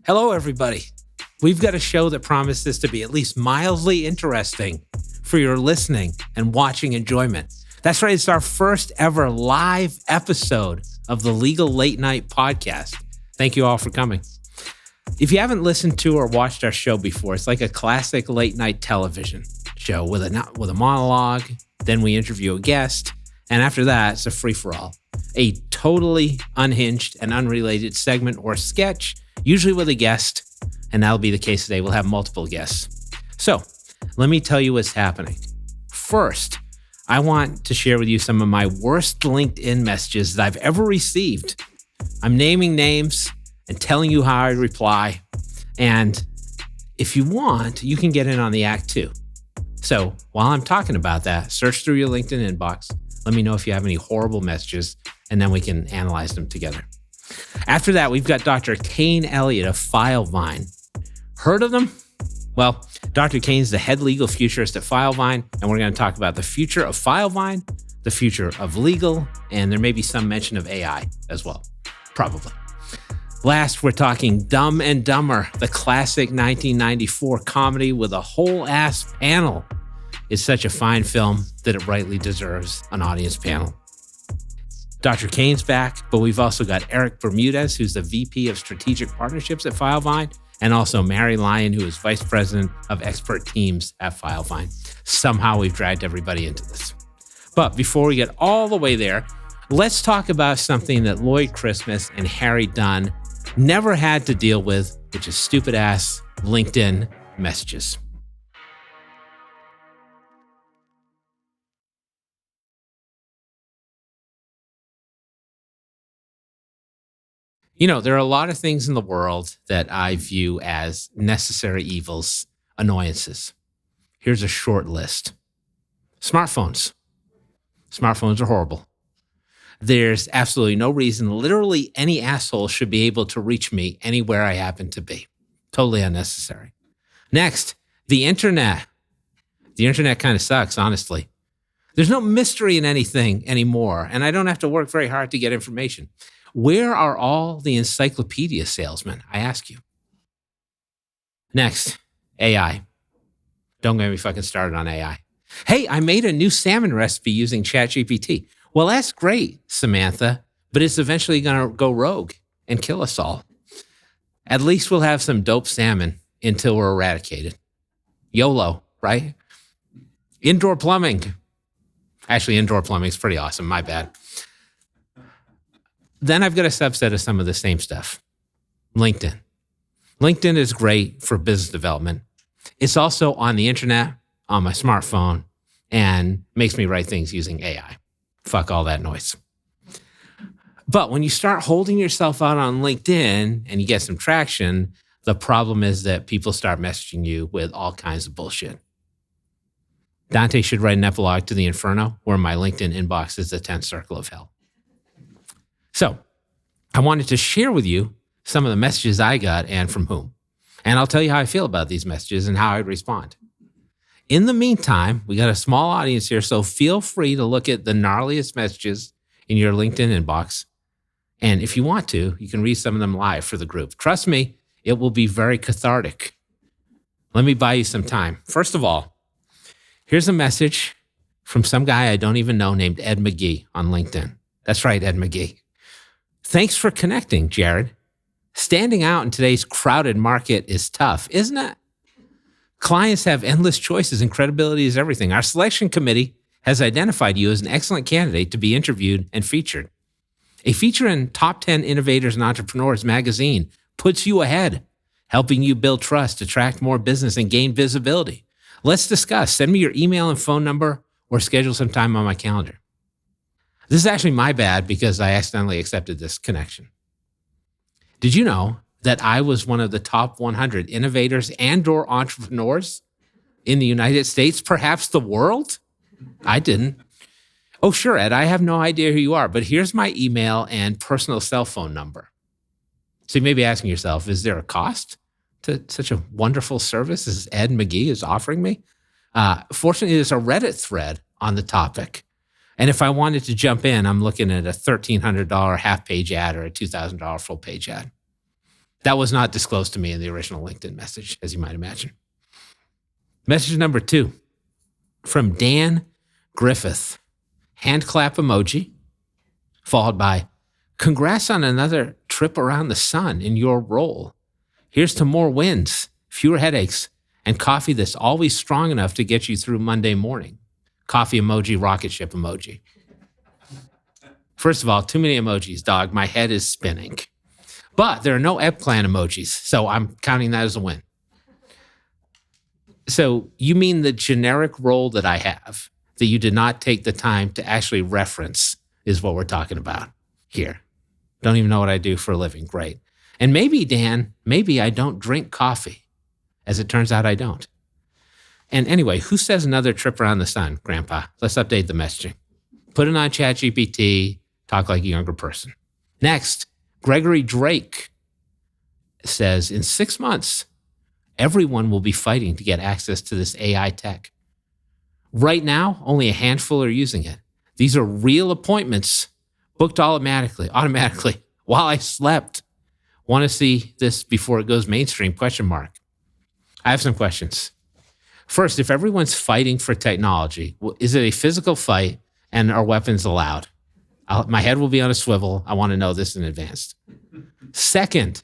Hello, everybody. We've got a show that promises to be at least mildly interesting for your listening and watching enjoyment. That's right. It's our first ever live episode of the Legal Late Night Podcast. Thank you all for coming. If you haven't listened to or watched our show before, it's like a classic late night television show with a monologue. Then we interview a guest. And after that, it's a free-for-all. A totally unhinged and unrelated segment or sketch, usually with a guest. And that'll be the case today. We'll have multiple guests. So let me tell you what's happening. First, I want to share with you some of my worst LinkedIn messages that I've ever received. I'm naming names and telling you how I reply. And if you want, you can get in on the act too. So while I'm talking about that, search through your LinkedIn inbox. Let me know if you have any horrible messages, and then we can analyze them together. After that, we've got Dr. Cain Elliott of Filevine. Heard of them? Well, Dr. Cain's the head legal futurist at Filevine, and we're going to talk about the future of Filevine, the future of legal, and there may be some mention of AI as well, probably. Last, we're talking Dumb and Dumber, the classic 1994 comedy with a whole ass panel. It's such a fine film that it rightly deserves an audience panel. Dr. Cain's back, but we've also got Erik Bermudez, who's the VP of Strategic Partnerships at Filevine, and also Mary Lyon, who is Vice President of Expert Teams at Filevine. Somehow we've dragged everybody into this. But before we get all the way there, let's talk about something that Lloyd Christmas and Harry Dunn never had to deal with, which is stupid-ass LinkedIn messages. You know, there are a lot of things in the world that I view as necessary evils, annoyances. Here's a short list. Smartphones. Smartphones are horrible. There's absolutely no reason literally any asshole should be able to reach me anywhere I happen to be. Totally unnecessary. Next, the internet. The internet kind of sucks, honestly. There's no mystery in anything anymore, and I don't have to work very hard to get information. Where are all the encyclopedia salesmen, I ask you? Next, AI. Don't get me fucking started on AI. Hey, I made a new salmon recipe using ChatGPT. Well, that's great, Samantha, but it's eventually going to go rogue and kill us all. At least we'll have some dope salmon until we're eradicated. YOLO, right? Indoor plumbing. Actually, indoor plumbing is pretty awesome. My bad. Then I've got a subset of some of the same stuff. LinkedIn. LinkedIn is great for business development. It's also on the internet, on my smartphone, and makes me write things using AI. Fuck all that noise. But when you start holding yourself out on LinkedIn and you get some traction, the problem is that people start messaging you with all kinds of bullshit. Dante should write an epilogue to the Inferno, where my LinkedIn inbox is the 10th circle of hell. So I wanted to share with you some of the messages I got and from whom. And I'll tell you how I feel about these messages and how I'd respond. In the meantime, we got a small audience here, so feel free to look at the gnarliest messages in your LinkedIn inbox. And if you want to, you can read some of them live for the group. Trust me, it will be very cathartic. Let me buy you some time. First of all, here's a message from some guy I don't even know named Ed McGee on LinkedIn. That's right, Ed McGee. Thanks for connecting, Jared. Standing out in today's crowded market is tough, isn't it? Clients have endless choices and credibility is everything. Our selection committee has identified you as an excellent candidate to be interviewed and featured. A feature in Top 10 Innovators and Entrepreneurs magazine puts you ahead, helping you build trust, attract more business, and gain visibility. Let's discuss. Send me your email and phone number or schedule some time on my calendar. This is actually my bad because I accidentally accepted this connection. Did you know that I was one of the top 100 innovators and/or entrepreneurs in the United States, perhaps the world? I didn't. Oh, sure, Ed, I have no idea who you are, but here's my email and personal cell phone number. So you may be asking yourself, is there a cost to such a wonderful service as Ed McGee is offering me? Fortunately, there's a Reddit thread on the topic. And if I wanted to jump in, I'm looking at a $1,300 half-page ad or a $2,000 full-page ad. That was not disclosed to me in the original LinkedIn message, as you might imagine. Message number 2 from Dan Griffith. Hand clap emoji, followed by, congrats on another trip around the sun in your role. Here's to more wins, fewer headaches, and coffee that's always strong enough to get you through Monday morning. Coffee emoji, rocket ship emoji. First of all, too many emojis, dog. My head is spinning. But there are no Epclan emojis, so I'm counting that as a win. So you mean the generic role that I have that you did not take the time to actually reference is what we're talking about here. Don't even know what I do for a living. Great. And maybe, Dan, maybe I don't drink coffee. As it turns out, I don't. And anyway, who says another trip around the sun, Grandpa? Let's update the messaging. Put it on ChatGPT, talk like a younger person. Next, Gregory Drake says, in 6 months, everyone will be fighting to get access to this AI tech. Right now, only a handful are using it. These are real appointments booked automatically while I slept. Want to see this before it goes mainstream? ? I have some questions. First, if everyone's fighting for technology, is it a physical fight and are weapons allowed? My head will be on a swivel. I want to know this in advance. Second,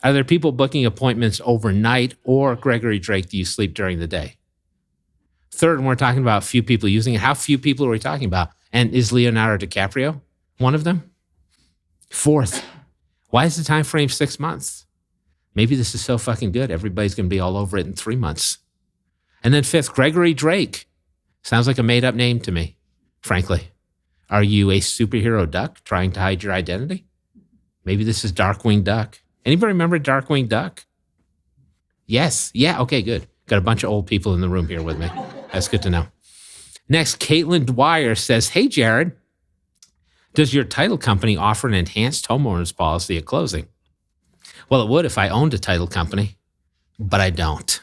are there people booking appointments overnight, or Gregory Drake, do you sleep during the day? Third, when we're talking about few people using it, how few people are we talking about? And is Leonardo DiCaprio one of them? Fourth, why is the time frame 6 months? Maybe this is so fucking good, everybody's going to be all over it in 3 months. And then fifth, Gregory Drake. Sounds like a made-up name to me, frankly. Are you a superhero duck trying to hide your identity? Maybe this is Darkwing Duck. Anybody remember Darkwing Duck? Yes. Yeah, okay, good. Got a bunch of old people in the room here with me. That's good to know. Next, Caitlin Dwyer says, hey, Jared, does your title company offer an enhanced homeowners policy at closing? Well, it would if I owned a title company, but I don't.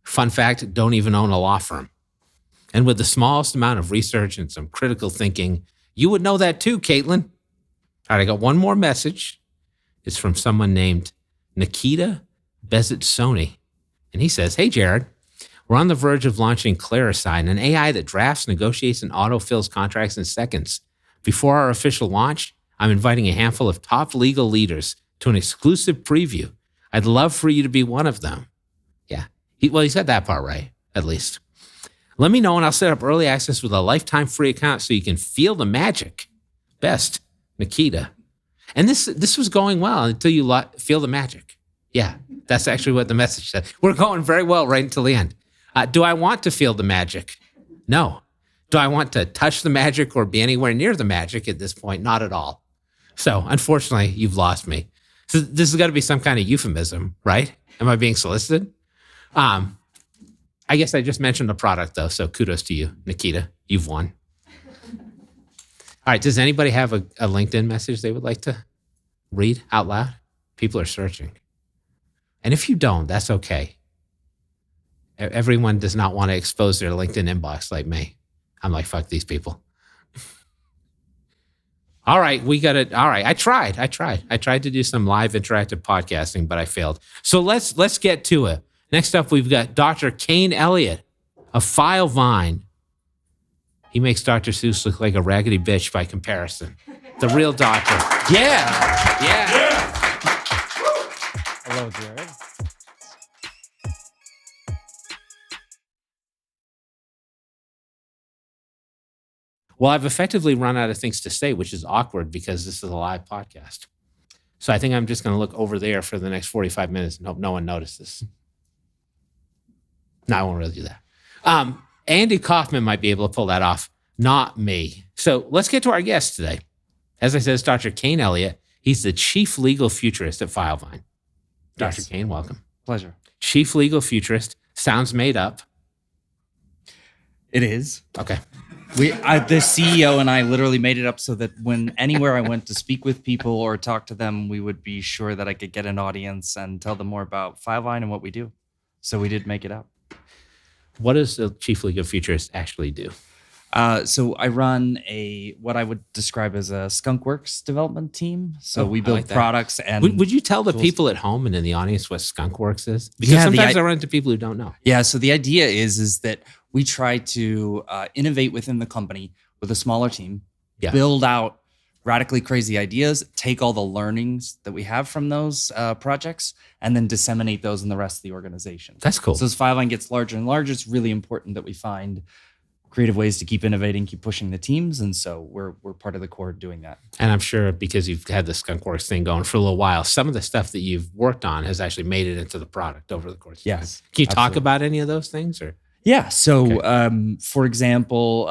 Fun fact, don't even own a law firm. And with the smallest amount of research and some critical thinking, you would know that too, Caitlin. All right, I got one more message. It's from someone named Nikita Bezitsoni. And he says, hey, Jared, we're on the verge of launching Clarisign, an AI that drafts, negotiates, and autofills contracts in seconds. Before our official launch, I'm inviting a handful of top legal leaders to an exclusive preview. I'd love for you to be one of them. Yeah. He said that part right, at least. Let me know and I'll set up early access with a lifetime free account so you can feel the magic. Best, Nikita. And this was going well until you feel the magic. Yeah, that's actually what the message said. We're going very well right until the end. Do I want to feel the magic? No. Do I want to touch the magic or be anywhere near the magic at this point? Not at all. So unfortunately, you've lost me. So this has got to be some kind of euphemism, right? Am I being solicited? I guess I just mentioned the product though, so kudos to you, Nikita. You've won. All right, does anybody have a LinkedIn message they would like to read out loud? People are searching. And if you don't, that's okay. Everyone does not want to expose their LinkedIn inbox like me. I'm like, fuck these people. All right, we got it. All right, I tried to do some live interactive podcasting, but I failed. So let's get to it. Next up, we've got Dr. Cain Elliott of Filevine. He makes Dr. Seuss look like a raggedy bitch by comparison. The real doctor. Yeah. Hello, Jared. Well, I've effectively run out of things to say, which is awkward because this is a live podcast. So I think I'm just going to look over there for the next 45 minutes and hope no one notices. No, I won't really do that. Andy Kaufman might be able to pull that off, not me. So let's get to our guest today. As I said, it's Dr. Cain Elliott. He's the chief legal futurist at Filevine. Dr. Yes. Cain, welcome. Pleasure. Chief legal futurist. Sounds made up. It is. Okay. The CEO and I literally made it up so that when anywhere I went to speak with people or talk to them, we would be sure that I could get an audience and tell them more about Filevine and what we do. So we did make it up. What does the chief legal futurist actually do? So I run what I would describe as a Skunkworks development team. So we build like that. products and Would you tell the tools. people at home and in the audience what Skunkworks is? Because Yeah, sometimes I run into people who don't know. Yeah. So the idea is that we try to innovate within the company with a smaller team, build out radically crazy ideas, take all the learnings that we have from those projects, and then disseminate those in the rest of the organization. That's cool. So as Filevine gets larger and larger, it's really important that we find creative ways to keep innovating, keep pushing the teams. And so we're part of the core doing that. And I'm sure because you've had the Skunkworks thing going for a little while, some of the stuff that you've worked on has actually made it into the product over the course of time. Can you talk about any of those things? Or Yeah. So, for example,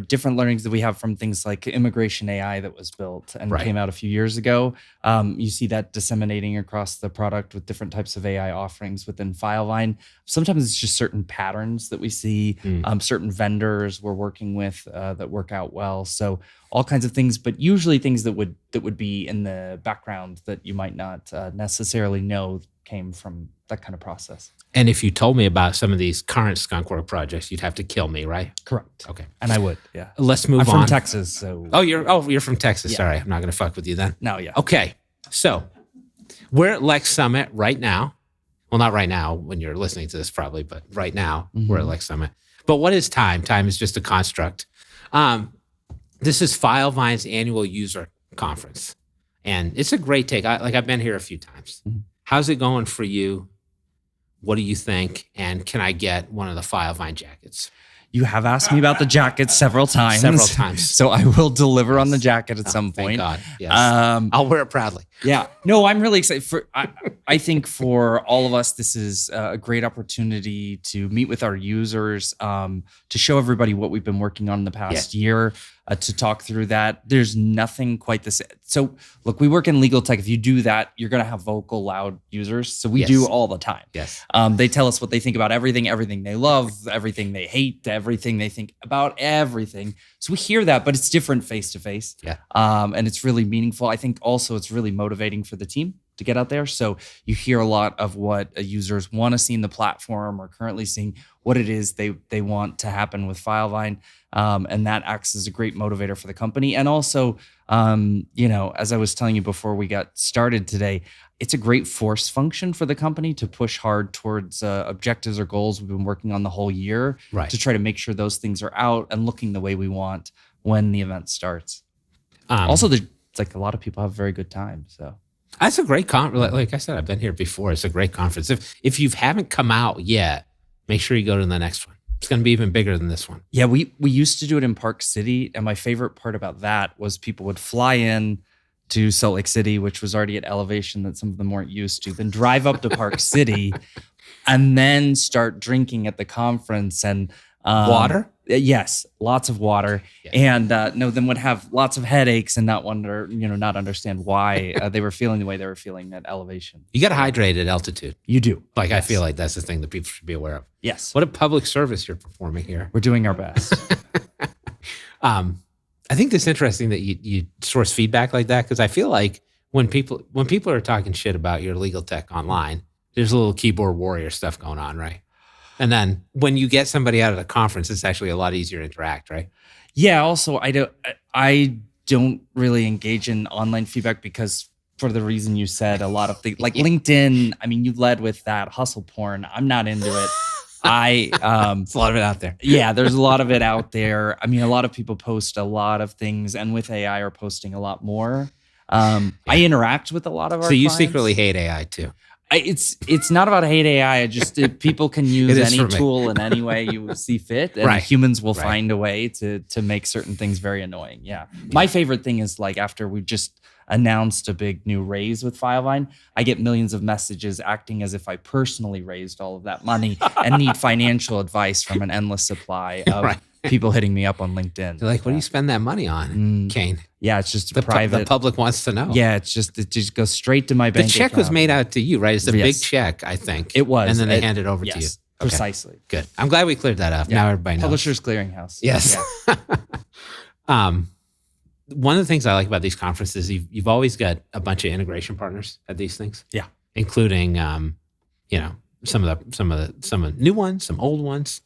different learnings that we have from things like immigration AI that was built and came out a few years ago. You see that disseminating across the product with different types of AI offerings within Filevine. Sometimes it's just certain patterns that we see, certain vendors we're working with that work out well. So all kinds of things, but usually things that would be in the background that you might not necessarily know came from that kind of process. And if you told me about some of these current Skunkwork projects, you'd have to kill me, right? Correct. Okay. And I would, yeah. Let's move on. I'm from Texas, so. You're from Texas. Yeah. Sorry, I'm not going to fuck with you then. No, yeah. Okay. So we're at Lex Summit right now. Well, not right now when you're listening to this probably, but right now we're at Lex Summit. But what is time? Time is just a construct. This is Filevine's annual user conference. And it's a great take. I've been here a few times. How's it going for you? What do you think? And can I get one of the Filevine jackets? You have asked me about the jacket several times. So I will deliver on the jacket at some point. Thank God. Yes. I'll wear it proudly. Yeah. No, I'm really excited. I think for all of us, this is a great opportunity to meet with our users, to show everybody what we've been working on in the past year, to talk through that. There's nothing quite the same. So look, we work in legal tech. If you do that, you're going to have vocal, loud users. So we do all the time. Yes. They tell us what they think about everything they love, everything they hate, everything they think about everything. So we hear that, but it's different face to face. Yeah. And it's really meaningful. I think also it's really motivating for the team to get out there. So you hear a lot of what users want to see in the platform or currently seeing what it is they want to happen with Filevine. And that acts as a great motivator for the company. And also, as I was telling you before we got started today, it's a great force function for the company to push hard towards objectives or goals we've been working on the whole year to try to make sure those things are out and looking the way we want when the event starts. Also, it's like a lot of people have a very good time. So that's a great conference. Like I said, I've been here before. It's a great conference. If you haven't come out yet, make sure you go to the next one. It's going to be even bigger than this one. Yeah, we used to do it in Park City. And my favorite part about that was people would fly in to Salt Lake City, which was already at elevation that some of them weren't used to, then drive up to Park City and then start drinking at the conference and water. Yes, lots of water, and then would have lots of headaches and not understand why they were feeling the way they were feeling at elevation. You got to hydrate at altitude. You do. I feel like that's the thing that people should be aware of. Yes. What a public service you're performing here. We're doing our best. I think it's interesting that you source feedback like that, because I feel like when people are talking shit about your legal tech online, there's a little keyboard warrior stuff going on, right? And then when you get somebody out of the conference, it's actually a lot easier to interact, right? Yeah. Also, I don't really engage in online feedback because for the reason you said, a lot of things like LinkedIn. I mean, you led with that hustle porn. I'm not into it. There's a lot of it out there. Yeah, there's a lot of it out there. I mean, a lot of people post a lot of things, and with AI are posting a lot more. I interact with a lot of our clients. Secretly hate AI too. It's not about hate AI. People can use any tool in any way you see fit, and humans will find a way to make certain things very annoying. Yeah. My favorite thing is like after we just announced a big new raise with Filevine, I get millions of messages acting as if I personally raised all of that money and need financial advice from an endless supply of people hitting me up on LinkedIn. They're like, what do you spend that money on, Cain? Yeah, it's just private. The public wants to know. Yeah, it just goes straight to my bank account. The check was made out to you, right? It's a big check, I think. It was. And then they hand it over to you. Okay. Precisely. Good. I'm glad we cleared that up. Yeah. Now everybody knows. Publishers Clearinghouse. Yes. Yeah. One of the things I like about these conferences, you've always got a bunch of integration partners at these things. Yeah. Including some of new ones, some old ones.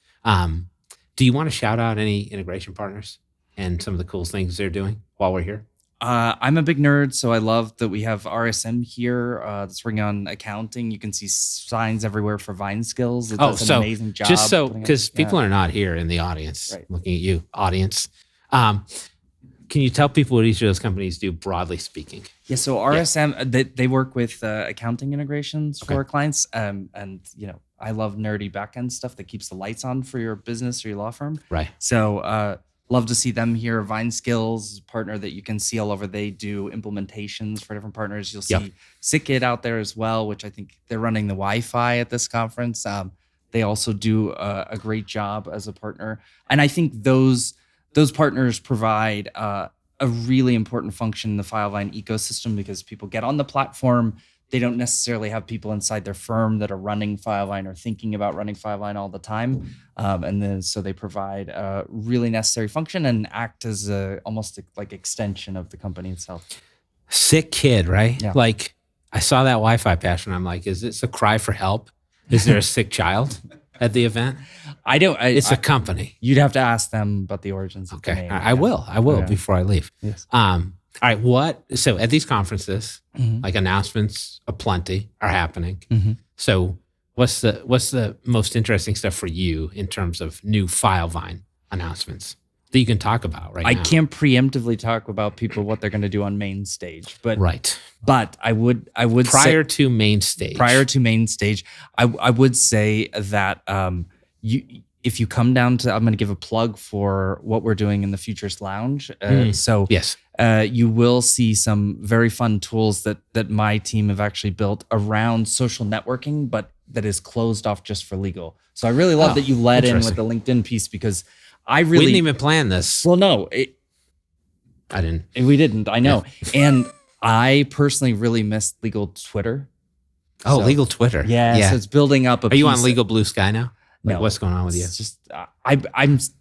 Do you want to shout out any integration partners and some of the cool things they're doing while we're here? I'm a big nerd, so I love that we have RSM here that's working on accounting. You can see signs everywhere for Vine Skills. It does an amazing job. Just so, because people are not here in the audience, looking at you, audience. Can you tell people what each of those companies do, broadly speaking? Yeah, so RSM, they work with accounting integrations for our clients. And, I love nerdy backend stuff that keeps the lights on for your business or your law firm. Right. So love to see them here. Vine Skills, partner that you can see all over. They do implementations for different partners. You'll see SitKit out there as well, which I think they're running the Wi-Fi at this conference. They also do a great job as a partner. And I think those partners provide a really important function in the Filevine ecosystem because people get on the platform. They don't necessarily have people inside their firm that are running Filevine or thinking about running Filevine all the time. And then so they provide a really necessary function and act as almost like extension of the company itself. Sick kid, right? Yeah. Like I saw that Wi-Fi patch and I'm like, is this a cry for help? Is there a sick child at the event? I don't. It's a company. You'd have to ask them about the origins of the name. I will before I leave. Yes. All right. So at these conferences, like announcements aplenty are happening. So what's the most interesting stuff for you in terms of new Filevine announcements that you can talk about right now? I can't preemptively talk about people what they're going to do on main stage, but I would prior to main stage, I would say that if you come down to, I'm going to give a plug for what we're doing in the Futurist Lounge. You will see some very fun tools that my team have actually built around social networking, but that is closed off just for legal. So I really love that you led in with the LinkedIn piece because we didn't even plan this. Well, no, I didn't. We didn't. I know, and I personally really missed legal Twitter. Oh, so, legal Twitter. Yeah. So it's building up. Are you on legal Blue Sky now? Like, no. What's going on with you? It's just I'm on this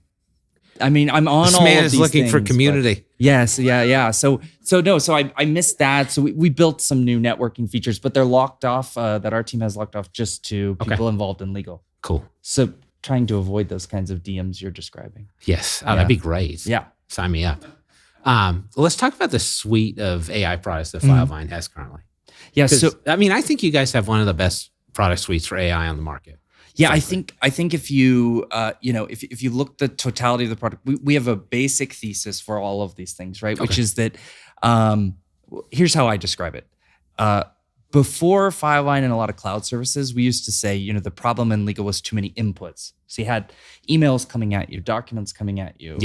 all man of is these looking things, for community. Yes, yeah. So I missed that. So we built some new networking features, but they're locked off. That our team has locked off just to people involved in legal. Cool. So trying to avoid those kinds of DMs you're describing. Yes, that'd be great. Yeah, sign me up. Let's talk about the suite of AI products that Filevine has currently. Yeah. So I think you guys have one of the best product suites for AI on the market. Yeah, frankly. I think if you if you look at the totality of the product, we have a basic thesis for all of these things, right? Which is that here's how I describe it. Before Filevine and a lot of cloud services, we used to say, the problem in legal was too many inputs. So you had emails coming at you, documents coming at you,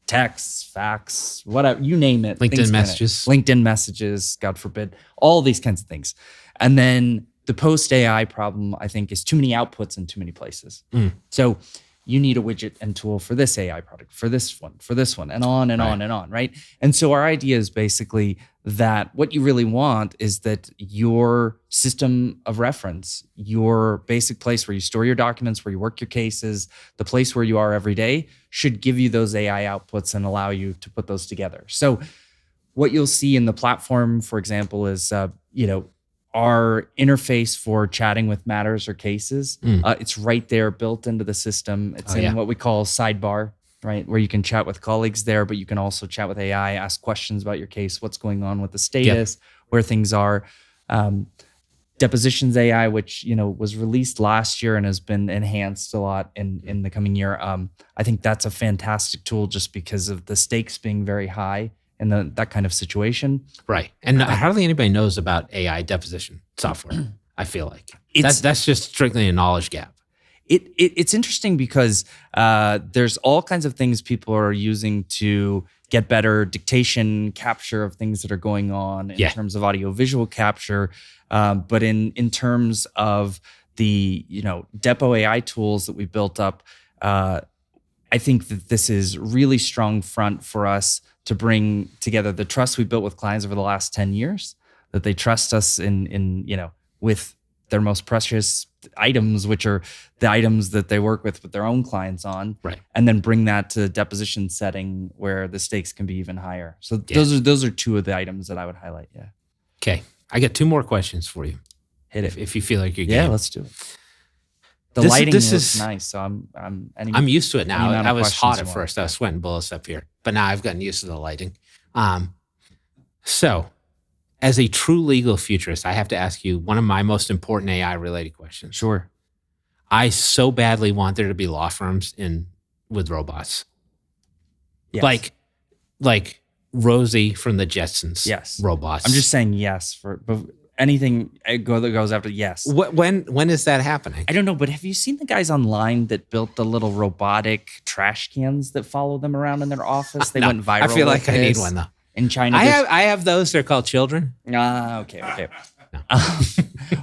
texts, fax, whatever, you name it. LinkedIn messages, God forbid, all these kinds of things. And then the post-AI problem, I think, is too many outputs in too many places. So you need a widget and tool for this AI product, for this one, and on and on and on, right? And so our idea is basically that what you really want is that your system of reference, your basic place where you store your documents, where you work your cases, the place where you are every day, should give you those AI outputs and allow you to put those together. So what you'll see in the platform, for example, is, our interface for chatting with matters or cases. It's right there built into the system. It's in what we call sidebar, right? Where you can chat with colleagues there, but you can also chat with AI, ask questions about your case, what's going on with the status, where things are. Depositions AI, which, was released last year and has been enhanced a lot in the coming year. I think that's a fantastic tool just because of the stakes being very high in that kind of situation. Right. And hardly anybody knows about AI deposition software, I feel like. That's just strictly a knowledge gap. It's interesting because there's all kinds of things people are using to get better dictation capture of things that are going on in terms of audio-visual capture. But in terms of the Depo AI tools that we built up, I think that this is really strong front for us to bring together the trust we built with clients over the last 10 years, that they trust us in with their most precious items, which are the items that they work with their own clients on, right? And then bring that to the deposition setting where the stakes can be even higher. So those are two of the items that I would highlight. Yeah. Okay, I got two more questions for you. Hit it if you feel like you're game. Yeah, let's do it. The This- lighting this looks is- nice, so I'm used to it now. any amount I of was questions hot you at want. first. I was sweating bullets up here, but now I've gotten used to the lighting. So, as a true legal futurist, I have to ask you one of my most important AI related questions. Sure. I so badly want there to be law firms with robots, Yes. like Rosie from the Jetsons. Yes. Robots. I'm just saying yes for anything that goes after yes. When is that happening? I don't know, but have you seen the guys online that built the little robotic trash cans that follow them around in their office? They No, went viral. I feel like with I need this. one though. In China, I have those. They're called children. Okay.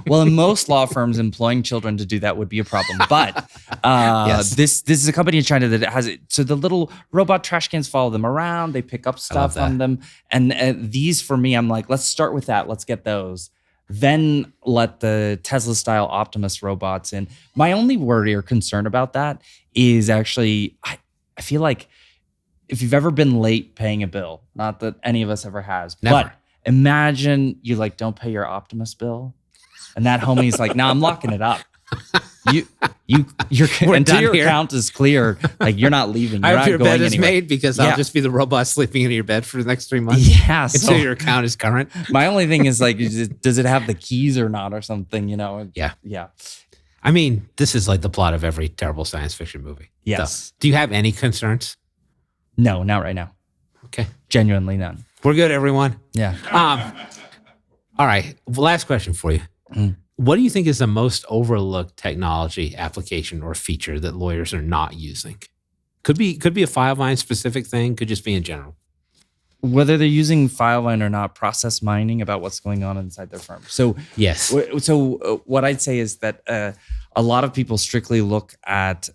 Well, in most law firms, employing children to do that would be a problem. But Yes. this is a company in China that has it. So the little robot trash cans follow them around. They pick up stuff that. on them. And these, for me, I'm like, let's start with that. Let's get those. Then let the Tesla style Optimus robots in. My only worry or concern about that is actually, I feel like if you've ever been late paying a bill, not that any of us ever has, Never. but imagine you like don't pay your Optimus bill, and that homie's like, "No, I'm locking it up. Your We're until done your here. account is clear, like you're not leaving. I You're hope not your going bed is anywhere." made because Yeah. I'll just be the robot sleeping in your bed for the next 3 months Yeah. until So your account is current. my only thing is like, does it have the keys or not or something? Yeah. Yeah. I mean, this is like the plot of every terrible science fiction movie. Yes. So, do you have any concerns? No, not right now. Okay. Genuinely none. We're good, everyone. Yeah. All right. Last question for you. What do you think is the most overlooked technology application or feature that lawyers are not using? Could be a Filevine specific thing, could just be in general. Whether they're using Filevine or not, process mining about what's going on inside their firm. So Yes. what I'd say is that a lot of people strictly look at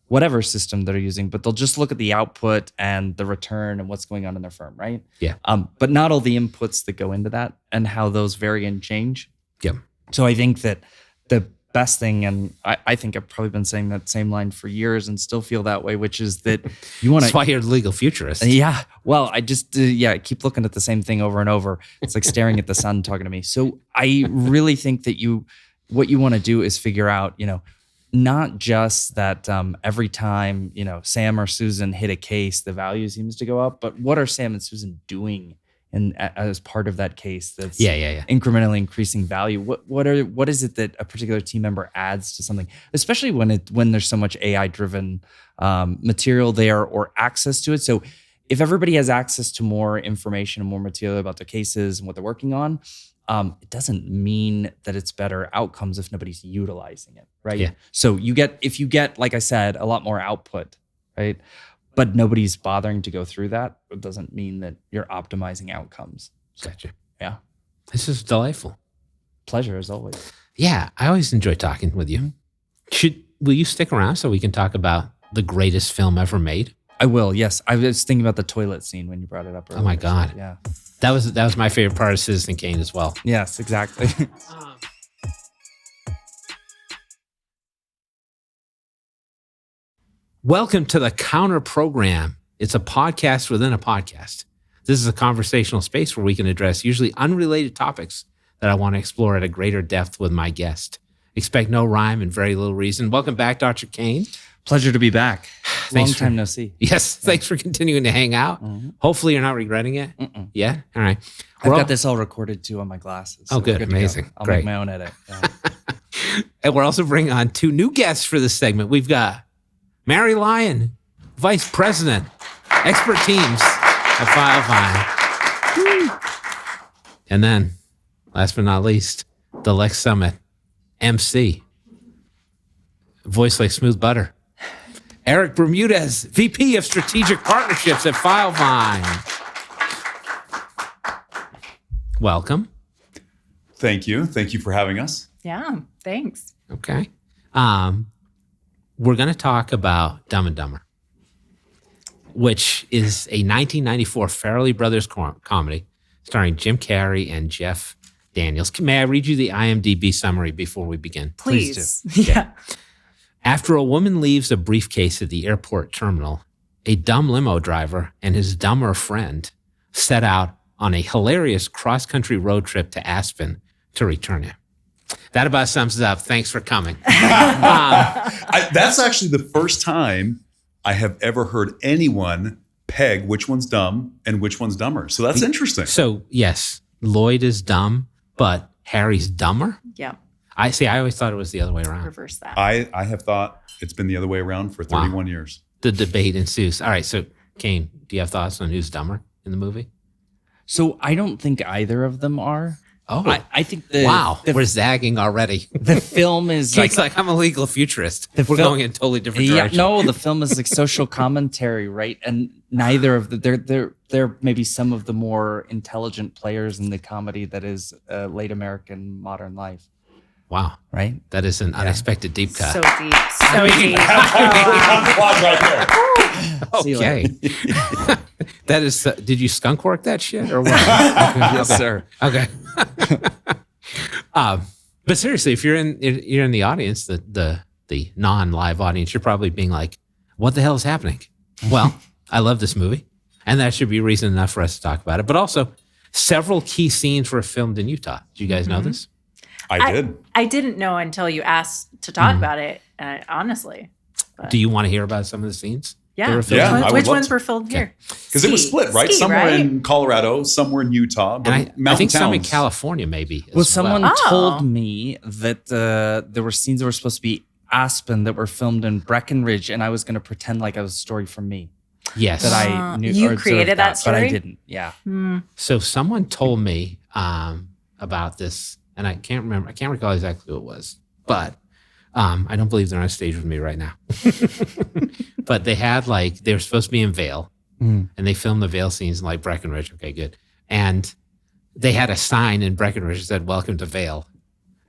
whatever system they're using, but they'll just look at the output and the return and what's going on in their firm, right? Yeah. But not all the inputs that go into that and how those vary and change. Yep. So I think that the best thing, and I think I've probably been saying that same line for years and still feel that way, which is that you want That's to. why you're a legal futurist. Yeah. Well, I just, I keep looking at the same thing over and over. It's like staring at the sun talking to me. So I really think that what you want to do is figure out, not just that every time, Sam or Susan hit a case, the value seems to go up, but what are Sam and Susan doing as part of that case that's Yeah. incrementally increasing value? What is it that a particular team member adds to something, especially when there's so much AI driven material there or access to it? So if everybody has access to more information and more material about their cases and what they're working on, it doesn't mean that it's better outcomes if nobody's utilizing it, right? Yeah. So if you get, like I said, a lot more output, right? But nobody's bothering to go through that, it doesn't mean that you're optimizing outcomes. Gotcha. Yeah. This is delightful. Pleasure as always. Yeah, I always enjoy talking with you. Will you stick around so we can talk about the greatest film ever made? I will, yes. I was thinking about the toilet scene when you brought it up earlier. Oh my God. So, yeah. That was my favorite part of Citizen Kane as well. Yes, exactly. Welcome to the Counter Program. It's a podcast within a podcast. This is a conversational space where we can address usually unrelated topics that I want to explore at a greater depth with my guest. Expect no rhyme and very little reason. Welcome back, Dr. Kane. Pleasure to be back. Long Thanks time no see. Yes, thanks for continuing to hang out. Hopefully you're not regretting it. Yeah? All right. I've got this all recorded too on my glasses. Oh, good. we're to go. Amazing. I'll Great. make my own edit. Yeah. And we're also bringing on two new guests for this segment. We've got Mary Lyon, Vice President, Expert Teams at Filevine. And then, last but not least, the Lex Summit, MC, voice like smooth butter, Erik Bermudez, VP of Strategic Partnerships at Filevine. Welcome. Thank you. Thank you for having us. Yeah, thanks. Okay. We're going to talk about Dumb and Dumber, which is a 1994 Farrelly Brothers comedy starring Jim Carrey and Jeff Daniels. May I read you the IMDb summary before we begin? Please. do. Yeah. After a woman leaves a briefcase at the airport terminal, a dumb limo driver and his dumber friend set out on a hilarious cross-country road trip to Aspen to return it. That about sums it up. Thanks for coming. That's actually the first time I have ever heard anyone peg which one's dumb and which one's dumber. So that's interesting. So yes, Lloyd is dumb, but Harry's dumber. Yeah. I always thought it was the other way around. Reverse that. I have thought it's been the other way around for 31 years. The debate ensues. All right. So Cain, do you have thoughts on who's dumber in the movie? So I don't think either of them are. Oh, I think we're zagging already. the film is Cain's like, I'm a legal futurist. We're going in a totally different direction. No, the film is like social commentary, right? And neither of they're maybe some of the more intelligent players in the comedy that is late American modern life. Wow. Right? That is an unexpected deep cut. So deep. So deep. Okay. That is, did you skunk work that shit or what? Yes, sir. Okay. But seriously, if you're in the audience, the non-live audience, you're probably being like, what the hell is happening? Well, I love this movie, and that should be reason enough for us to talk about it. But also, several key scenes were filmed in Utah. Do you guys know this? I did. I didn't know until you asked to talk about it, honestly. But Do you want to hear about some of the scenes? yeah. Yeah, I would Which love ones to. were filmed here? Because it was split, right? Ski, Somewhere right? in Colorado, somewhere in Utah. But And I mountain think some in towns. California, maybe. Well, as someone well. told me that there were scenes that were supposed to be Aspen that were filmed in Breckenridge, and I was going to pretend like it was a story from me Yes. that I knew. You or observed created that but I story? didn't. Yeah. So someone told me about this, and I can't remember. I can't recall exactly who it was, but I don't believe they're on stage with me right now. But they had they were supposed to be in Vail, and they filmed the Vail scenes in Breckenridge. Okay, good. And they had a sign in Breckenridge that said "Welcome to Vail,"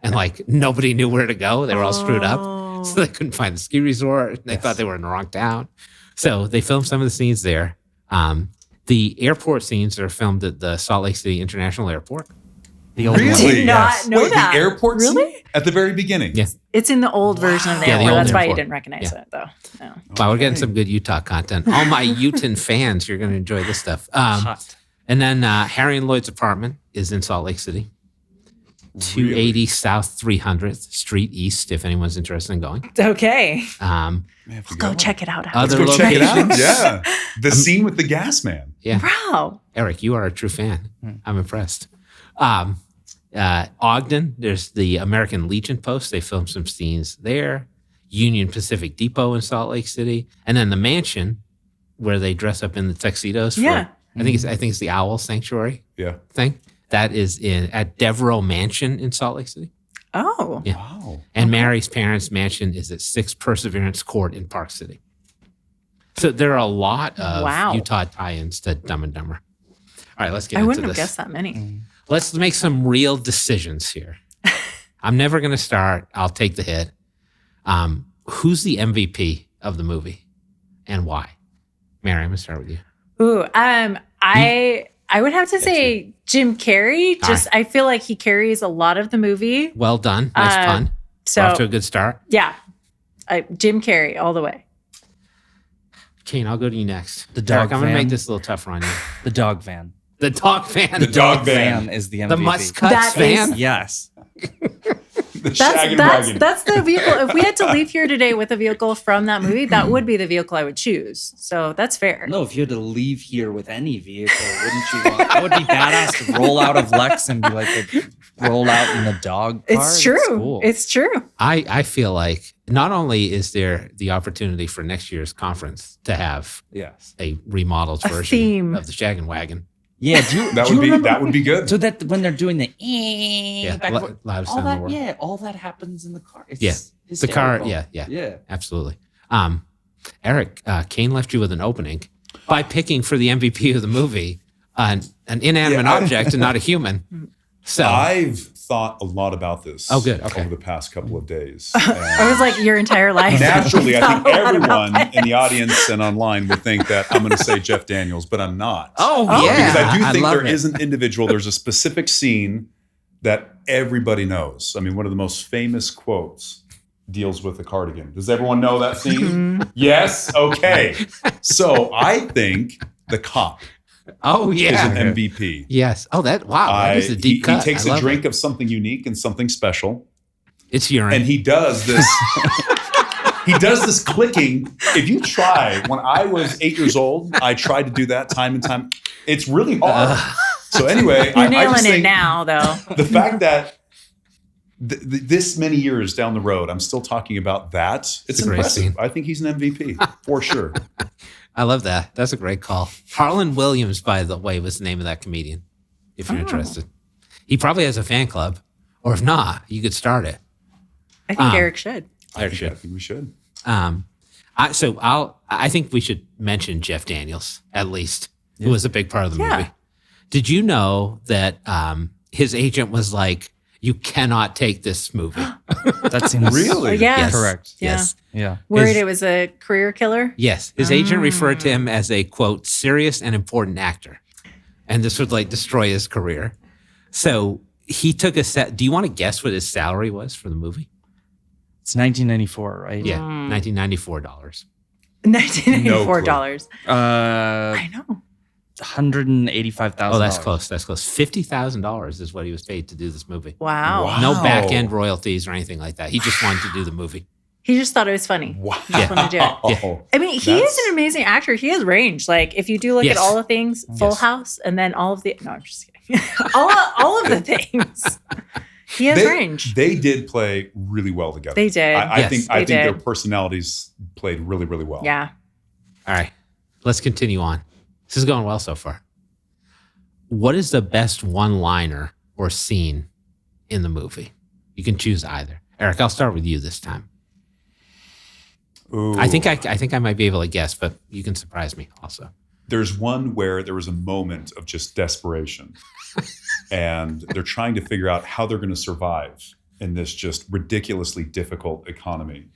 and nobody knew where to go. They were all screwed up, so they couldn't find the ski resort. They thought they were in the wrong town, so they filmed some of the scenes there. The airport scenes are filmed at the Salt Lake City International Airport. The old Really? one. Did not know Wait, that. the airport Really? scene at the very beginning. Yeah. It's in the old version of the Yeah, the airport. old That's why you airport. didn't recognize Yeah. it, though. No. Wow, we're getting some good Utah content. All my Utah fans, you're going to enjoy this stuff. Hot. And then Harry and Lloyd's apartment is in Salt Lake City. 280 South 300th Street East, if anyone's interested in going. Okay. May have to Go check it out. Other Let's go check it out. locations. Yeah. The scene with the gas man. Yeah. Wow. Eric, you are a true fan. I'm impressed. Ogden, there's the American Legion Post. They filmed some scenes there. Union Pacific Depot in Salt Lake City. And then the mansion where they dress up in the tuxedos. Yeah. I think it's the Owl Sanctuary Yeah. thing. That is at Devereaux Mansion in Salt Lake City. Oh. Yeah. Wow. And Mary's parents' mansion is at 6 Perseverance Court in Park City. So there are a lot of Wow. Utah tie-ins to Dumb and Dumber. All right, let's get I into wouldn't this. have guessed that many. Let's make some real decisions here. I'm never going to start. I'll take the hit. Who's the MVP of the movie and why? Mary, I'm going to start with you. Ooh, I would have to say Jim Carrey. Just I feel like he carries a lot of the movie. Well done. Nice pun. So Off to a good start. yeah, Jim Carrey all the way. Cain, I'll go to you next. The dog Eric, I'm going to van. make this a little tougher on you. The dog van. The dog van. The dog van. is the MVP. The Muscuts That van. is- Yes. The Shag and Wagon. That's the vehicle. If we had to leave here today with a vehicle from that movie, that would be the vehicle I would choose. So that's fair. No, if you had to leave here with any vehicle, wouldn't you want? That would be badass to roll out of Lex and be roll out in the dog car. It's true. That's cool. It's true. I feel like not only is there the opportunity for next year's conference to have Yes. a remodeled A version theme. of the Shaggin' Wagon. Yeah. That would be good. So that when they're doing the back and forth, loudest all sound in the that, world. yeah, all that happens in the car. It's Yeah. The car, hysterical. yeah, absolutely. Eric, Cain left you with an opening by picking for the MVP of the movie an inanimate object and not a human. So I've thought a lot about this. Oh, good. Okay. Over the past couple of days. I was like your entire life. Naturally, I think Thought a lot about everyone that. in the audience and online would think that I'm going to say Jeff Daniels, but I'm not. yeah, Because I do think love there it. is an individual, there's a specific scene that everybody knows. I mean, one of the most famous quotes deals with the cardigan. Does everyone know that scene? Yes? Okay. So I think the cop Oh is yeah, an MVP. yes. Oh that is a deep He cut. takes I a love drink it. of something unique and something special, It's urine. And he does this. He does this clicking. If you try, when I was 8 years old, I tried to do that time and time. It's really hard. So anyway, You're I nailing just it think now, though. the fact that this many years down the road, I'm still talking about that. It's a great impressive. scene. I think he's an MVP for sure. I love that. That's a great call. Harlan Williams, by the way, was the name of that comedian, if you're interested. He probably has a fan club, or if not, you could start it. I think Erik should. I think we should. I think we should mention Jeff Daniels, at least, who was a big part of the movie. Did you know that his agent was like, you cannot take this movie? That seems Really? Yes. correct. Yeah. Yes. Yeah. Worried it was a career killer? Yes. His agent referred to him as a, quote, serious and important actor. And this would like destroy his career. So he took a set. Do you want to guess what his salary was for the movie? It's 1994, right? Yeah. $1994. $1994. I know. $185,000. Oh, that's close. That's close. $50,000 is what he was paid to do this movie. Wow. No back end royalties or anything like that. He just wanted to do the movie. He just thought it was funny. Wow. Just wanted to do it. Yeah. I mean, he is an amazing actor. He has range. Like, if you do look Yes. at all the things, Full Yes. House, and then all of the... No, I'm just kidding. all of the things. He has range. They did play really well together. They did. I Yes. think They their did. personalities played really, really well. Yeah. All right. Let's continue on. This is going well so far. What is the best one-liner or scene in the movie? You can choose either. Erik, I'll start with you this time. Ooh. I think I might be able to guess, but you can surprise me also. There's one where there was a moment of just desperation, and they're trying to figure out how they're going to survive in this just ridiculously difficult economy.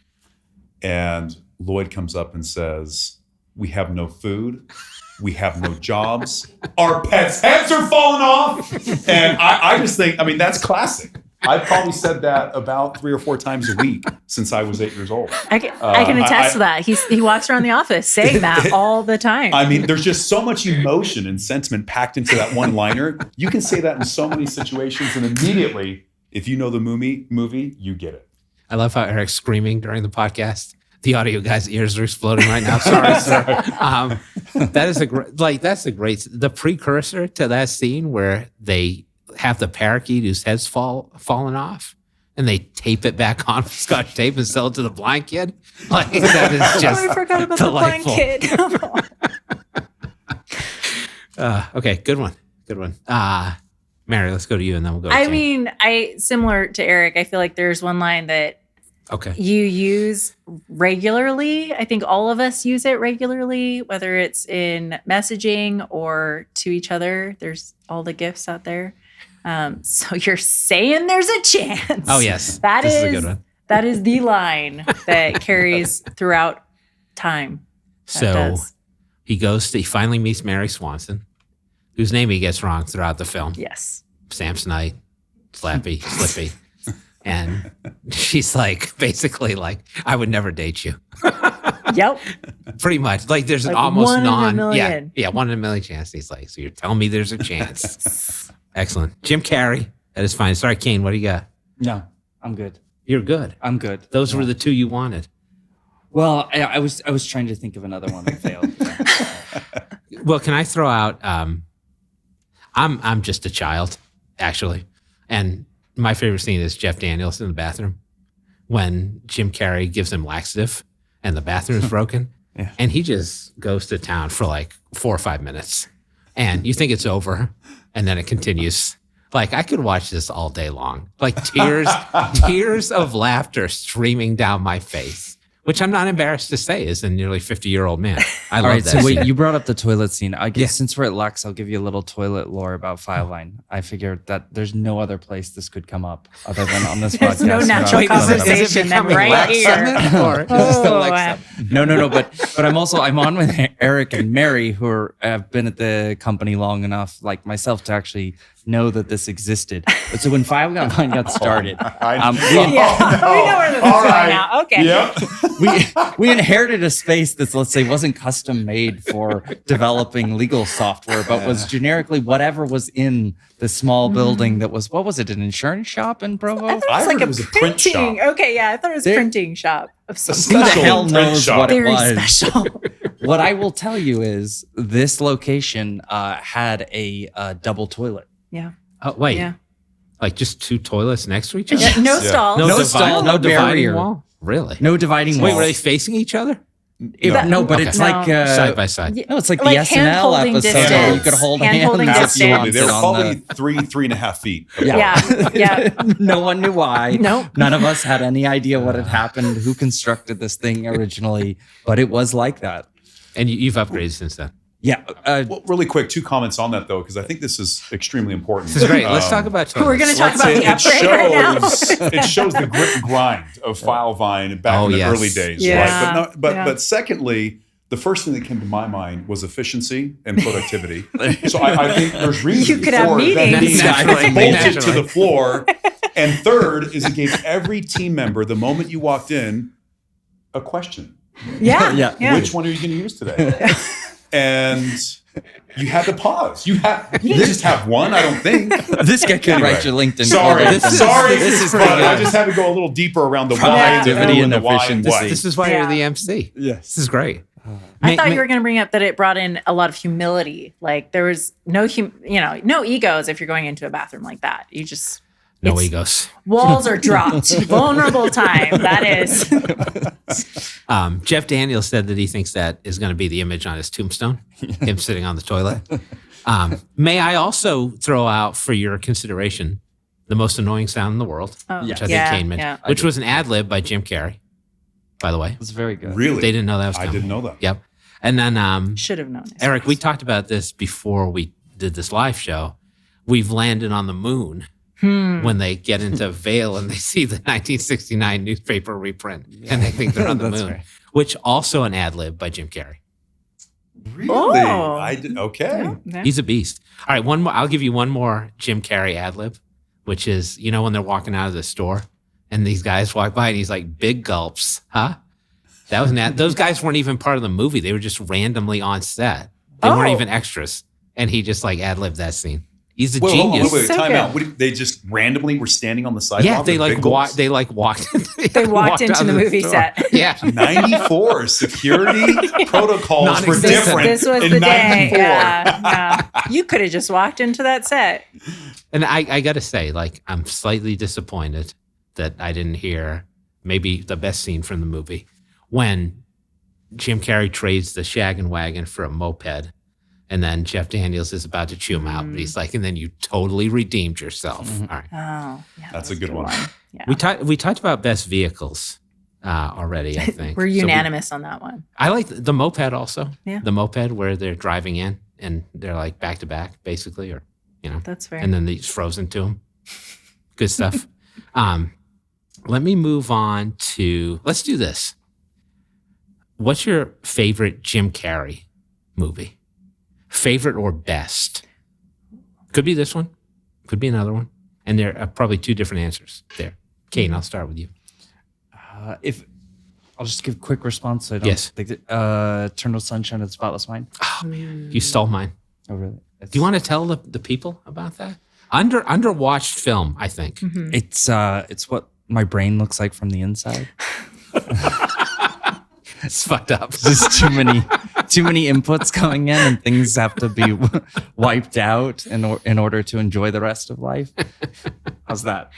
And Lloyd comes up and says, "We have no food. We have no jobs. Our pets' heads are falling off." And I just think, I mean, that's classic. I've probably said that about 3 or 4 times a week since I was 8 years old. I can attest to that. He walks around the office saying that all the time. I mean, there's just so much emotion and sentiment packed into that one liner. You can say that in so many situations, and immediately, if you know the movie, you get it. I love how Eric's screaming during the podcast. The audio guy's ears are exploding right now. Sorry, sir. That is the precursor to that scene where they have the parakeet whose head's fallen off, and they tape it back on with Scotch tape and sell it to the blind kid. Like, that is just I forgot about delightful. the blind kid. Okay, good one. Mary, let's go to you, and then we'll go to I Cain. mean, similar to Erik, I feel like there's one line that Okay. you use regularly. I think all of us use it regularly, whether it's in messaging or to each other. There's all the gifts out there. So you're saying there's a chance. Oh, yes. That This is is a good one. That is the line that carries throughout time. So does. he finally meets Mary Swanson, whose name he gets wrong throughout the film. Yes. Samsonite, Slappy, Slippy. And she's like, basically like, I would never date you. Yep. Pretty much. Like there's an Like almost 1 in a million. Yeah, 1 in a million chance. He's like, so you're telling me there's a chance. Excellent. Jim Carrey, that is fine. Sorry, Cain, what do you got? No, I'm good. You're good. I'm good. Those were the 2 you wanted. Well, I was trying to think of another one that failed. Well, can I throw out I'm just a child, actually. And my favorite scene is Jeff Daniels in the bathroom when Jim Carrey gives him laxative and the bathroom is broken. Yeah. And he just goes to town for like 4 or 5 minutes. And you think it's over, and then it continues. Like, I could watch this all day long. Like tears of laughter streaming down my face, which I'm not embarrassed to say is a nearly 50-year-old man. I love All right, that so scene. wait, you brought up the toilet scene. I guess Yeah. since we're at Lex, I'll give you a little toilet lore about Filevine. I figured that there's no other place this could come up other than on this There's podcast. no natural Wait, is it conversation then becoming right Lex here. Summit, or is it still Oh, Lex wow. Summit? No, but I'm on with Erik and Mary, who have been at the company long enough, like myself, to actually know that this existed. But so when Filevine got started, Yeah, we know where this is All going right. now. Okay. Yep. we inherited a space that's, let's say, wasn't custom made for developing legal software, but was generically whatever was in the small building that was, what was it, an insurance shop in Provo? I thought it I was heard like it was a print shop. printing. Okay, yeah, I thought it was a There- printing shop of some Who the Special hell print knows shop. what it Very was? special. What I will tell you is this location had a double toilet. Yeah. Oh, wait. Yeah. Like just two toilets next to each other? Yeah, no Yeah. stalls. No stall, no dividing barrier. wall? Really? No dividing Wait, wall. were they facing each other? No, but Okay. it's No. like Side by side. no, it's like Like the SNL hand-holding episode distance. where you could hold Hand-holding hands if you Absolutely. They were wanted probably on 3.5 feet. Yeah. Yeah. no one knew why. Nope. None of us had any idea what had happened, who constructed this thing originally, but it was like that. And you've upgraded since then. Yeah. Well, really quick, 2 comments on that though, because I think this is extremely important. This is great. Let's talk about toilets. We're going to talk Let's about say the upgrade right now. it shows the grit and grind of Filevine back Oh, in the yes. early days. Yeah. Right? But Yeah. but secondly, the first thing that came to my mind was efficiency and productivity. So I think there's reason You could have for that meetings. being Naturally. bolted to Naturally. the floor. And third is it gave every team member, the moment you walked in, a question. Yeah. Yeah. Yeah. Which one are you going to use today? And you had to pause. You didn't just have one, I don't think. This guy could Anyway. write your LinkedIn. Sorry, profile. sorry. This is but pretty I good. just had to go a little deeper around the why, the Productivity who, and and the why, and efficiency. what. This is why you're the MC. Yes. This is great. I thought you were going to bring up that it brought in a lot of humility. Like there was no egos if you're going into a bathroom like that. You just No it's- egos. Walls are dropped. Vulnerable time. That is. Jeff Daniels said that he thinks that is going to be the image on his tombstone, him sitting on the toilet. May I also throw out for your consideration the most annoying sound in the world, Oh, which I yeah, think Cain mentioned, yeah. which was an ad-lib by Jim Carrey, by the way. It's very good. Really? They didn't know that was I coming. didn't know that. Yep. And then, Should have known. Erik, we talked about this before we did this live show. We've landed on the moon when they get into Vail and they see the 1969 newspaper reprint and they think they're on the That's moon, right. which also an ad-lib by Jim Carrey. Really? Oh. I did. Okay. Yeah. He's a beast. All right, one more. I'll give you one more Jim Carrey ad-lib, which is, when they're walking out of the store and these guys walk by and he's like, big gulps, huh? That was an ad. Those guys weren't even part of the movie. They were just randomly on set. They weren't Oh. even extras. And he just like ad-libbed that scene. He's a Wait, genius. wait, So time good. out. They just randomly were standing on the sidewalk. Yeah, they with like big walked. gulps? They like walked. They walked into out of the movie store. set. Yeah, 94 security protocols were Non-existent. different. This was in the day. 94. Yeah. You could have just walked into that set. and I got to say, like, I'm slightly disappointed that I didn't hear maybe the best scene from the movie when Jim Carrey trades the shag and wagon for a moped. And then Jeff Daniels is about to chew him out, but he's like, and then you totally redeemed yourself. All right. Oh, yeah. That's that a good was one. Yeah. We talked about best vehicles already, I think. We're So unanimous on that one. I like the moped also. Yeah. The moped where they're driving in and they're like back to back, basically, or, That's fair. and then it's frozen to them. Good stuff. Let me move on to, let's do this. What's your favorite Jim Carrey movie? Favorite or best? Could be this one. Could be another one. And there are probably 2 different answers there. Cain, I'll start with you. If I'll just give a quick response. So I don't Yes. think that, Eternal Sunshine of the Spotless Mind. You stole mine. Oh, really? Do you want to tell the people about that? Underwatched film, I think. It's what my brain looks like from the inside. It's fucked up. There's too many inputs coming in, and things have to be wiped out in order to enjoy the rest of life. How's that?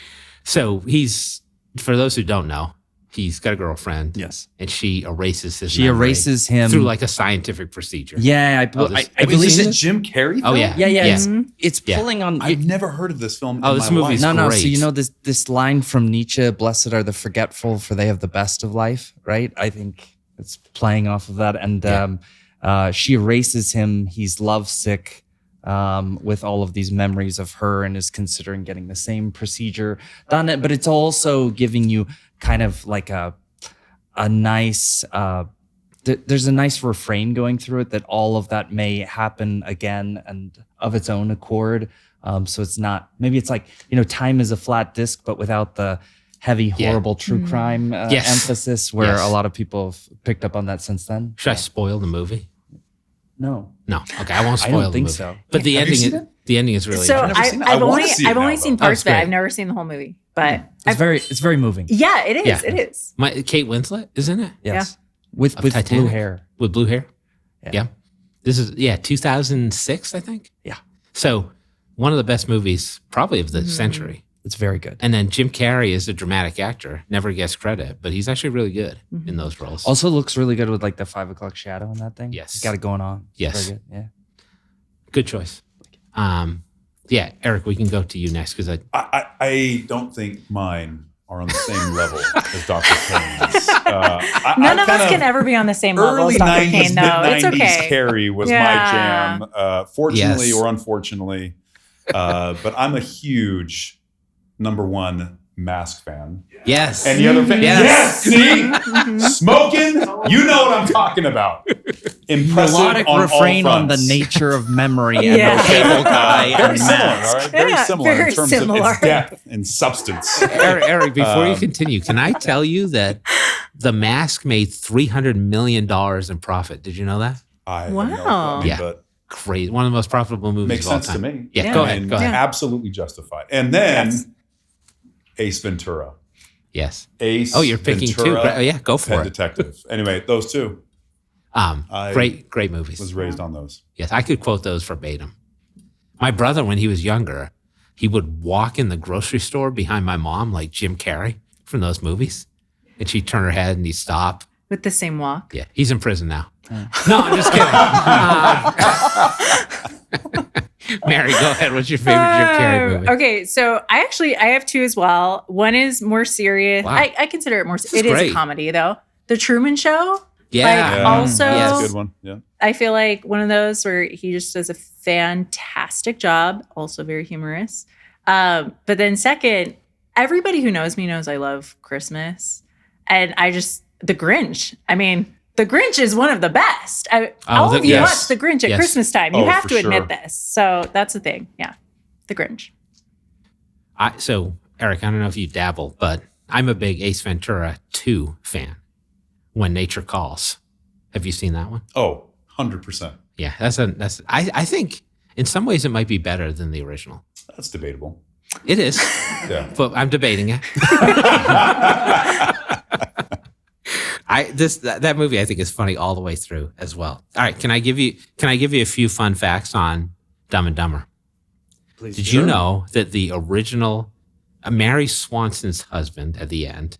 So he's, for those who don't know, he's got a girlfriend. Yes. And she erases his She memory erases him through like a scientific procedure. Yeah, I Is believe it it. Jim Carrey? Oh, film? yeah. Yeah. Yeah. It's Yeah. pulling on. I've never heard of this film. Oh, in this my movie's life. No. great. So you know this line from Nietzsche: "Blessed are the forgetful, for they have the best of life." Right? I think it's playing off of that. And she erases him. He's lovesick with all of these memories of her, and is considering getting the same procedure done. But it's also giving you kind of like a nice there's a nice refrain going through it that all of that may happen again and of its own accord. So it's not, maybe it's like, time is a flat disc, but without the heavy, horrible true crime emphasis where a lot of people have picked up on that since then. Should I spoil the movie? No. Okay, I won't spoil I don't the think movie. so. But the ending is really So interesting. I've only it seen now, parts of it. great. I've never seen the whole movie, but It's very moving. yeah, it is. Yeah. It is. Kate Winslet is in it Yes. With Titanic. blue hair. with blue hair. Yeah. This is 2006, I think. Yeah. So one of the best movies probably of the century. It's very good. And then Jim Carrey is a dramatic actor, never gets credit, but he's actually really good in those roles. Also looks really good with like the 5 o'clock shadow in that thing. Yes. He's got it going on. Yes. Very good. Yeah. Good choice. Eric, we can go to you next because I don't think mine are on the same level as Dr. Kane's. None of us can ever be on the same level as Early Dr. 90s, Kane, though. It's mid-90s okay. Carrey was Yeah. my jam, fortunately Yes. or unfortunately. But I'm a huge number 1 Mask fan. yes. And the other fan, Yes. see? Smoking, you know what I'm talking about. Impressive Melodic on refrain all on the fronts. nature of memory and Yeah. the cable guy Very and similar, Mask. all right? Very Yeah, similar very in terms similar. of its depth and substance. Eric, before you continue, can I tell you that The Mask made $300 million in profit? Did you know that? I have Wow. Yeah. but Great. One of the most profitable movies makes of all sense to time. me. Yeah, Yeah. go ahead. And Go ahead. absolutely justified. And then Yes. Ace Ventura. Yes. Ace Oh, you're picking Ventura, two. Oh, yeah, go Pet for it. Detective. Anyway, those two. I Great movies. Was raised on those. Yes, I could quote those verbatim. My brother, when he was younger, he would walk in the grocery store behind my mom like Jim Carrey from those movies. And she'd turn her head and he'd stop. With the same walk. Yeah, he's in prison now. No, I'm just kidding. Mary, go ahead. What's your favorite Jim Carrey movie? Okay, so I have 2 as well. One is more serious. Wow. I consider it more. is It is great. a comedy though. The Truman Show. Yeah. Also, Yes. That's a good one. Yeah. I feel like one of those where he just does a fantastic job. Also very humorous. But then second, everybody who knows me knows I love Christmas, and The Grinch. I mean, The Grinch is one of the best. All of you yes. watch The Grinch at Yes. Christmas time. You Oh, have for to admit sure. this. So that's the thing. Yeah, The Grinch. So, Eric, I don't know if you dabble, but I'm a big Ace Ventura 2 fan. When Nature Calls. Have you seen that one? Oh, 100%. Yeah, I think in some ways it might be better than the original. That's debatable. It is, Yeah. but I'm debating it. That movie I think is funny all the way through as well. All right, can I give you a few fun facts on Dumb and Dumber? Please. Did you know that the original Mary Swanson's husband at the end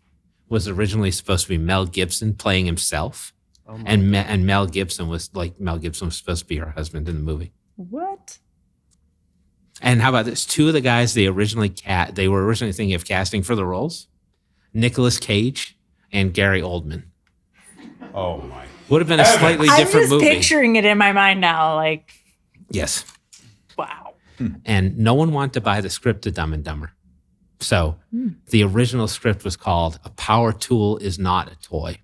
was originally supposed to be Mel Gibson playing himself, and Mel Gibson was supposed to be her husband in the movie. What? And how about this? 2 of the guys they were originally thinking of casting for the roles, Nicolas Cage and Gary Oldman. Oh, my. Would have been a slightly I'm different just movie. picturing it in my mind now. Like, Yes. wow. And no one wanted to buy the script to Dumb and Dumber. So the original script was called A Power Tool Is Not a Toy.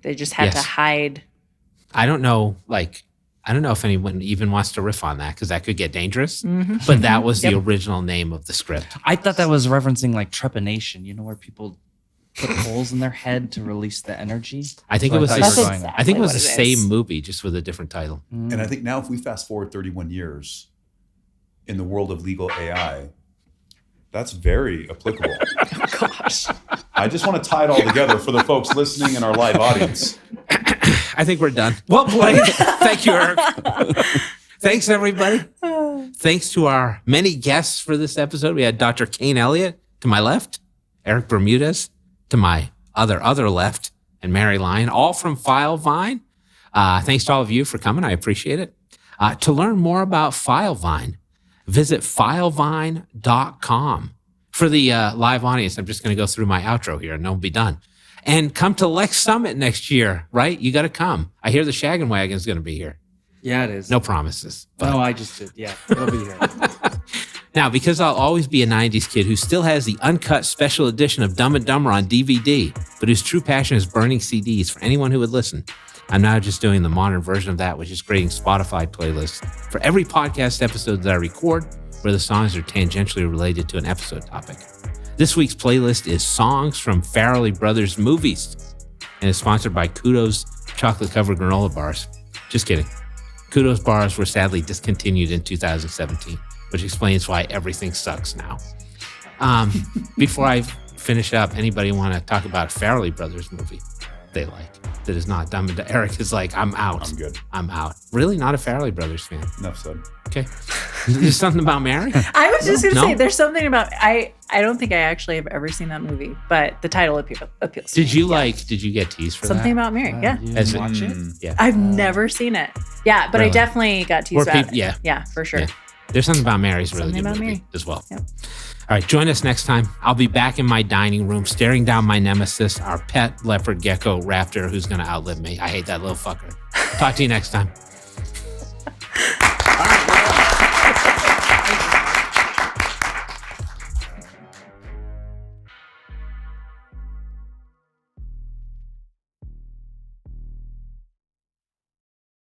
They just had to Yes. hide. I don't know if anyone even wants to riff on that because that could get dangerous. But that was the original name of the script. I thought that was referencing like trepanation, where people put holes in their head to release the energy. I think So it was I the thought you were same. going- I think it was the Exactly what it same is. movie, just with a different title. And I think now if we fast forward 31 years in the world of legal AI, that's very applicable. Gosh. I just want to tie it all together for the folks listening in our live audience. I think we're done. Well played. Thank you, Eric. Thanks, everybody. Thanks to our many guests for this episode. We had Dr. Cain Elliott to my left, Erik Bermudez to my other left, and Mary Lyon, all from Filevine. Thanks to all of you for coming. I appreciate it. To learn more about Filevine, visit filevine.com. For the live audience, I'm just going to go through my outro here and then we'll be done. And come to Lex Summit next year, right? You got to come. I hear the Shaggin' Wagon's going to be here. Yeah, it is. No promises. But No, I just did. Yeah, it'll be here. Now, because I'll always be a 90s kid who still has the uncut special edition of Dumb and Dumber on DVD, but whose true passion is burning CDs for anyone who would listen, I'm now just doing the modern version of that, which is creating Spotify playlists for every podcast episode that I record where the songs are tangentially related to an episode topic. This week's playlist is Songs from Farrelly Brothers Movies and is sponsored by Kudos chocolate-covered granola bars. Just kidding. Kudos bars were sadly discontinued in 2017, which explains why everything sucks now. Before I finish up, anybody want to talk about a Farrelly Brothers movie they like that is not Dumb and Dumber? Eric is like, I'm out. I'm good. I'm out. Really? Not a Farrelly Brothers fan? Enough said. Okay. There's something about Mary? I was just going to No? say, there's something about, I don't think I actually have ever seen that movie, but the title appeals to Did me. you did you get teased for Something that? about Mary, yeah. You As it- watch it? Yeah. I've never seen it. Yeah, but Really? I definitely got teased Or about peop- it. yeah. Yeah, for sure. Yeah. There's something about Mary's really Something good about movie Mary. as well. Yep. All right, join us next time. I'll be back in my dining room staring down my nemesis, our pet leopard gecko raptor who's going to outlive me. I hate that little fucker. Talk to you next time.